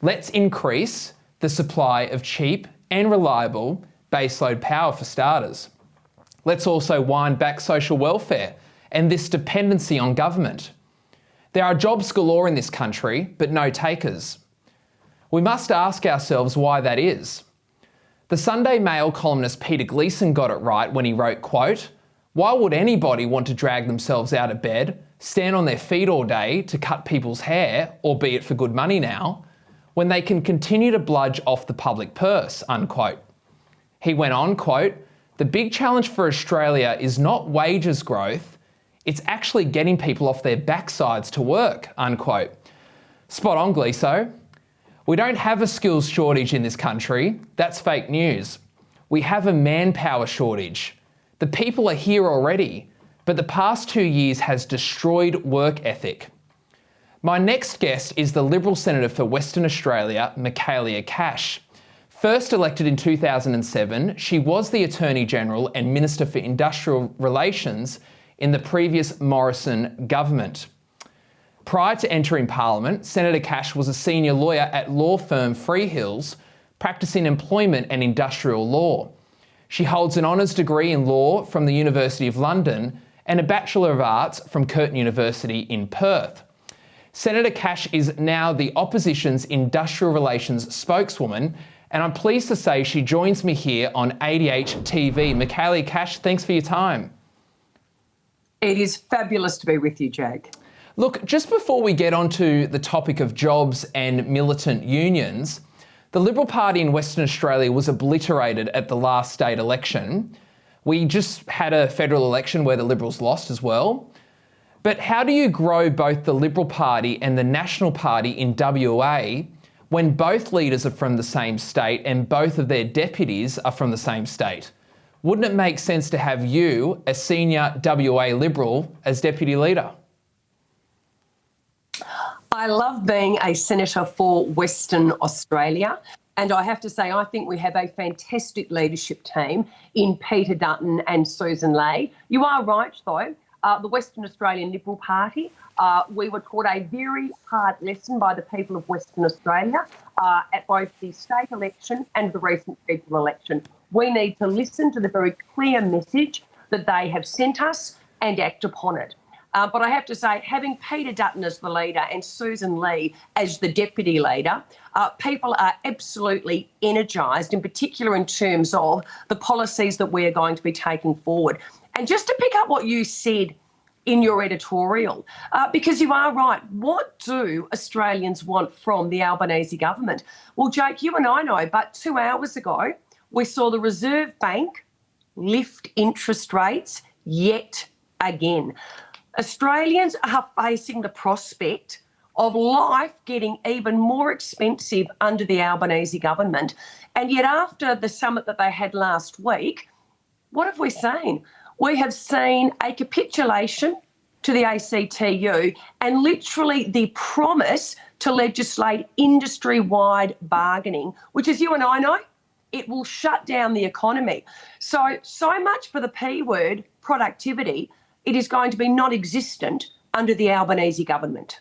Let's increase the supply of cheap and reliable baseload power for starters. Let's also wind back social welfare and this dependency on government. There are jobs galore in this country, but no takers. We must ask ourselves why that is. The Sunday Mail columnist Peter Gleeson got it right when he wrote, quote, "Why would anybody want to drag themselves out of bed, stand on their feet all day to cut people's hair, albeit for good money now, when they can continue to bludge off the public purse," unquote. He went on, quote, "The big challenge for Australia is not wages growth, it's actually getting people off their backsides to work," unquote. Spot on, Gleeso. We don't have a skills shortage in this country. That's fake news. We have a manpower shortage. The people are here already, but the past 2 years has destroyed work ethic. My next guest is the Liberal Senator for Western Australia, Michaelia Cash. First elected in 2007, she was the Attorney General and Minister for Industrial Relations in the previous Morrison government. Prior to entering Parliament, Senator Cash was a senior lawyer at law firm Freehills, practicing employment and industrial law. She holds an honours degree in law from the University of London and a Bachelor of Arts from Curtin University in Perth. Senator Cash is now the opposition's industrial relations spokeswoman, and I'm pleased to say she joins me here on ADH TV. Michaelia Cash, thanks for your time. It is fabulous to be with you, Jake. Look, just before we get onto the topic of jobs and militant unions, the Liberal Party in Western Australia was obliterated at the last state election. We just had a federal election where the Liberals lost as well. But how do you grow both the Liberal Party and the National Party in WA when both leaders are from the same state and both of their deputies are from the same state? Wouldn't it make sense to have you, a senior WA Liberal, as deputy leader? I love being a senator for Western Australia, and I have to say I think we have a fantastic leadership team in Peter Dutton and Susan Ley. You are right though, the Western Australian Liberal Party, we were taught a very hard lesson by the people of Western Australia at both the state election and the recent federal election. We need to listen to the very clear message that they have sent us and act upon it. But I have to say, having Peter Dutton as the leader and Susan Ley as the deputy leader, people are absolutely energised, in particular in terms of the policies that we are going to be taking forward. And just to pick up what you said in your editorial, because you are right, what do Australians want from the Albanese government? Well, Jake, you and I know, but 2 hours ago, we saw the Reserve Bank lift interest rates yet again. Australians are facing the prospect of life getting even more expensive under the Albanese government. And yet after the summit that they had last week, what have we seen? We have seen a capitulation to the ACTU and literally the promise to legislate industry-wide bargaining, which, as you and I know, it will shut down the economy. So much for the P word, productivity. It is going to be non-existent under the Albanese government.